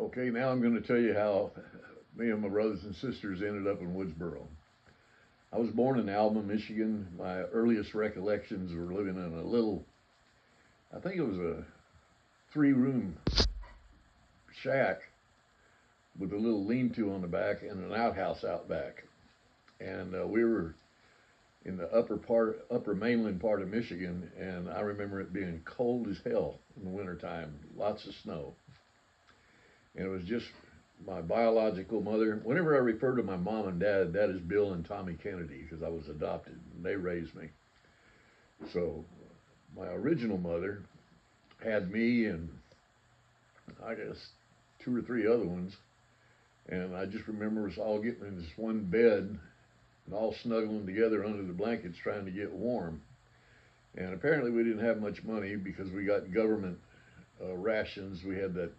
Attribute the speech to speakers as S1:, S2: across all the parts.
S1: Okay, now I'm going to tell you how me and my brothers and sisters ended up in Woodsboro. I was born in Alma, Michigan. My earliest recollections were living in a little, I think it was a 3-room shack with a little lean-to on the back and an outhouse out back. And we were in the upper mainland part of Michigan, and I remember it being cold as hell in the wintertime, lots of snow. And it was just my biological mother. Whenever I refer to my mom and dad, that is Bill and Tommy Kennedy, because I was adopted and they raised me. So my original mother had me and I guess 2 or 3 other ones. And I just remember us all getting in this one bed and all snuggling together under the blankets trying to get warm. And apparently we didn't have much money because we got government rations. We had that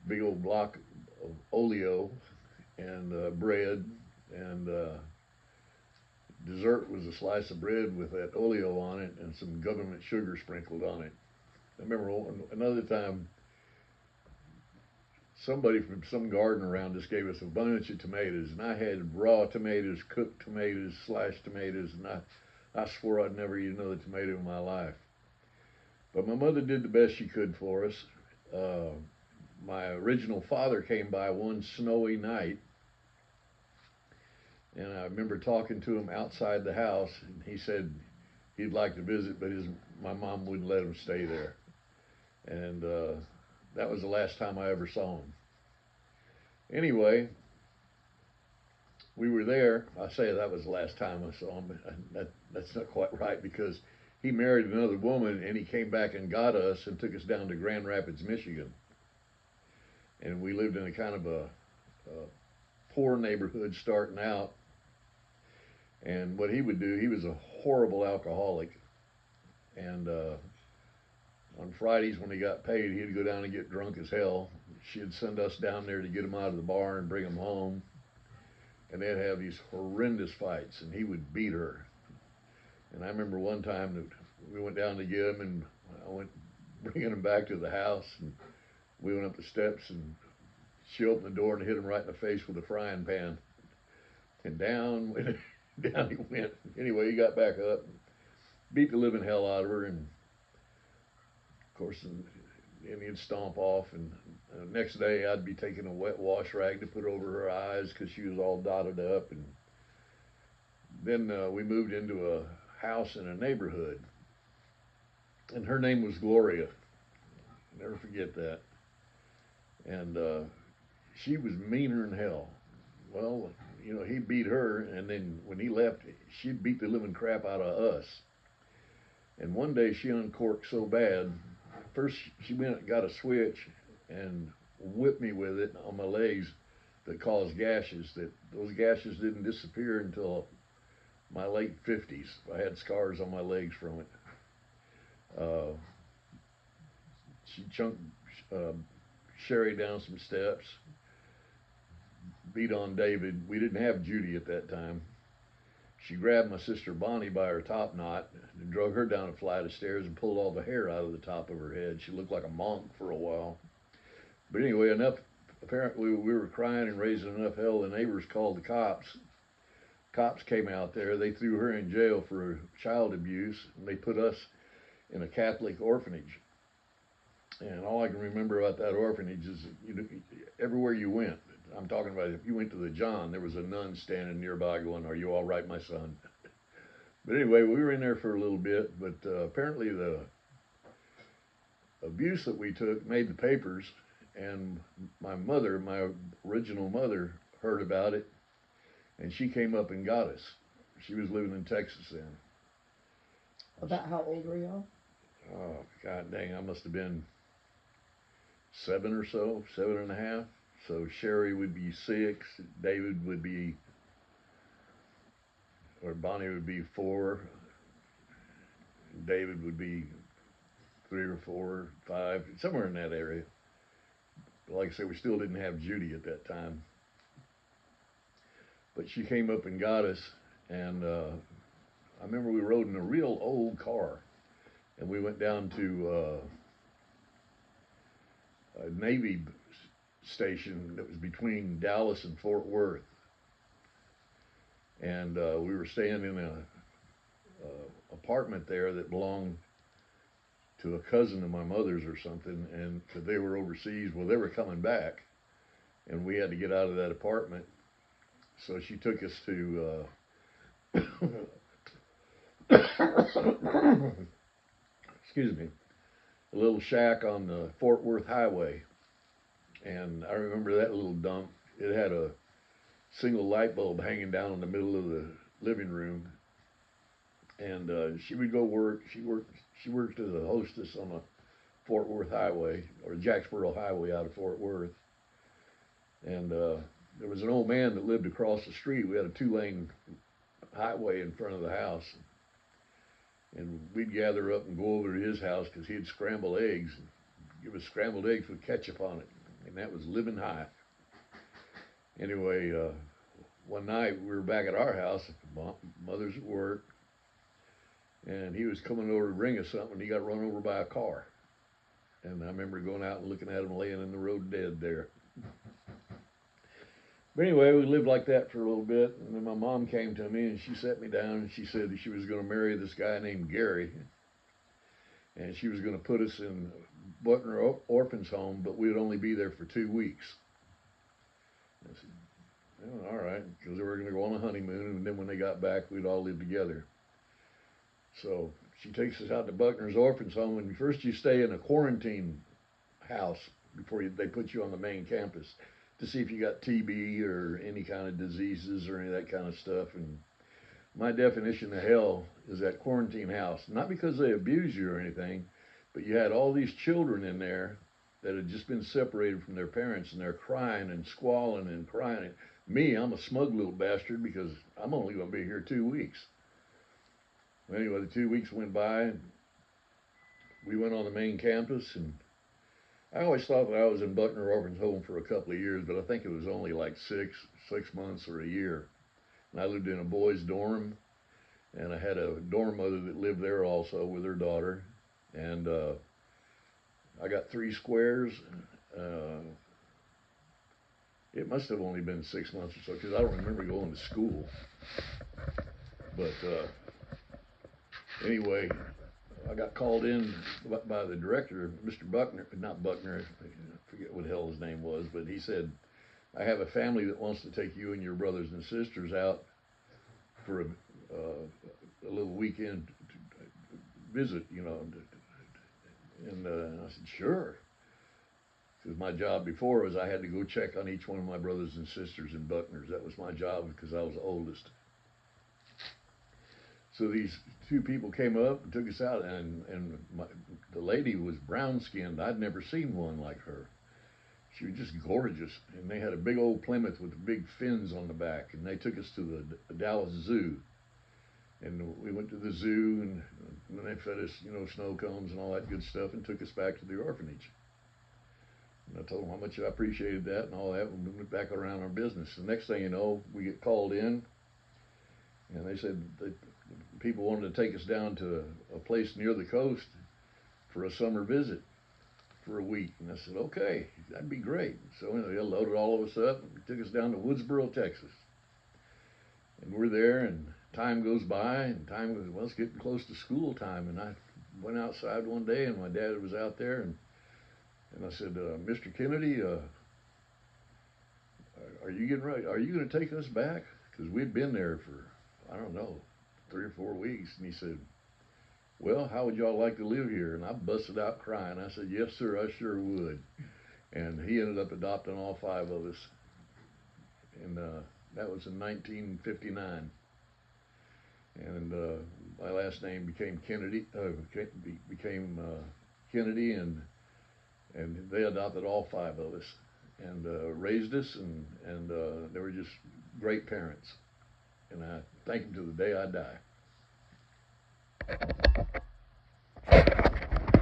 S1: big old block of oleo and bread, and dessert was a slice of bread with that oleo on it and some government sugar sprinkled on it. I remember another time somebody from some garden around us gave us a bunch of tomatoes, and I had raw tomatoes, cooked tomatoes, sliced tomatoes, and I swore I'd never eat another tomato in my life. But my mother did the best she could for us. My original father came by one snowy night, and I remember talking to him outside the house, and he said he'd like to visit, but my mom wouldn't let him stay there. And that was the last time I ever saw him. Anyway, we were there. I say that was the last time I saw him, but that's not quite right, because he married another woman, and he came back and got us and took us down to Grand Rapids, Michigan. And we lived in a kind of a poor neighborhood starting out. And what he would do, he was a horrible alcoholic. And on Fridays when he got paid, he'd go down and get drunk as hell. She'd send us down there to get him out of the bar and bring him home. And they'd have these horrendous fights, and he would beat her. And I remember one time that we went down to get him, and I went bringing him back to the house, and we went up the steps, and she opened the door and hit him right in the face with a frying pan. And down down he went. Anyway, he got back up, and beat the living hell out of her, and of course, and he'd stomp off. And next day, I'd be taking a wet wash rag to put over her eyes because she was all dotted up. And then we moved into a house in a neighborhood, and her name was Gloria. I'll never forget that. And she was meaner than hell. Well, you know, he beat her, and then when he left, she'd beat the living crap out of us. And one day she uncorked so bad, first she went and got a switch and whipped me with it on my legs that caused gashes. That those gashes didn't disappear until my late 50s. I had scars on my legs from it. She chunked Sherry down some steps, beat on David. We didn't have Judy at that time. She grabbed my sister Bonnie by her top knot and drug her down a flight of stairs and pulled all the hair out of the top of her head. She looked like a monk for a while. But anyway, apparently we were crying and raising enough hell, the neighbors called the cops. Cops came out there. They threw her in jail for child abuse, and they put us in a Catholic orphanage. And all I can remember about that orphanage is everywhere you went, I'm talking about if you went to the John, there was a nun standing nearby going, "Are you all right, my son?" But anyway, we were in there for a little bit, but apparently the abuse that we took made the papers, and my mother, my original mother, heard about it, and she came up and got us. She was living in Texas then.
S2: About how old were y'all?
S1: Oh, God dang, I must have been 7 or so, 7.5. So Sherry would be 6, David would be, or Bonnie would be 4, David would be 3 or 4, 5, somewhere in that area. But like I said, we still didn't have Judy at that time. But she came up and got us, and I remember we rode in a real old car, and we went down to a Navy station that was between Dallas and Fort Worth, and we were staying in a apartment there that belonged to a cousin of my mother's or something, and they were overseas. Well, they were coming back, and we had to get out of that apartment. So she took us to excuse me, a little shack on the Fort Worth Highway. And I remember that little dump. It had a single light bulb hanging down in the middle of the living room. And she would go work. She worked as a hostess on the Fort Worth Highway, or Jacksboro Highway out of Fort Worth. And there was an old man that lived across the street. We had a 2-lane highway in front of the house. And we'd gather up and go over to his house because he'd scramble eggs and give us scrambled eggs with ketchup on it. And that was living high. Anyway, one night we were back at our house. Mother's at work. And he was coming over to bring us something, and he got run over by a car. And I remember going out and looking at him laying in the road dead there. But anyway, we lived like that for a little bit, and then my mom came to me and she sat me down and she said that she was going to marry this guy named Gary, and she was going to put us in Buckner Orphans Home, but we'd only be there for 2 weeks. I said, oh, all right, because they were going to go on a honeymoon, and then when they got back, we'd all live together. So she takes us out to Buckner's Orphans Home, and first you stay in a quarantine house before they put you on the main campus to see if you got TB or any kind of diseases or any of that kind of stuff. And my definition of hell is that quarantine house, not because they abuse you or anything, but you had all these children in there that had just been separated from their parents, and they're crying and squalling and crying. Me, I'm a smug little bastard because I'm only going to be here 2 weeks. Well, anyway, the 2 weeks went by, and we went on the main campus, and I always thought that I was in Buckner Orphans Home for a couple of years, but I think it was only like six months or a year. And I lived in a boys' dorm, and I had a dorm mother that lived there also with her daughter, and I got 3 squares. It must have only been 6 months or so, because I don't remember going to school. But anyway, I got called in by the director, Mr. Buckner, not Buckner, I forget what the hell his name was, but he said, I have a family that wants to take you and your brothers and sisters out for a little weekend visit, you know. And I said, sure. Because my job before was I had to go check on each one of my brothers and sisters in Buckner's. That was my job because I was the oldest. So these 2 people came up and took us out, and the lady was brown-skinned. I'd never seen one like her. She was just gorgeous, and they had a big old Plymouth with big fins on the back, and they took us to the Dallas Zoo. And we went to the zoo, and then they fed us, you know, snow cones and all that good stuff, and took us back to the orphanage. And I told them how much I appreciated that and all that, and we went back around our business. The next thing you know, we get called in, and they said that people wanted to take us down to a place near the coast for a summer visit for a week. And I said, okay, that'd be great. So anyway, they loaded all of us up and took us down to Woodsboro, Texas. And we're there, and time goes by, and time goes, well, it's getting close to school time. And I went outside one day, and my dad was out there, and I said, Mr. Kennedy, are you getting ready? Are you going to take us back? Because we'd been there for, I don't know, 3 or 4 weeks. And he said, well, how would y'all like to live here? And I busted out crying. I said, yes, sir, I sure would. And he ended up adopting all 5 of us. And that was in 1959. And my last name became Kennedy, Kennedy, and they adopted all 5 of us and raised us, and they were just great parents. And I thank them to the day I die.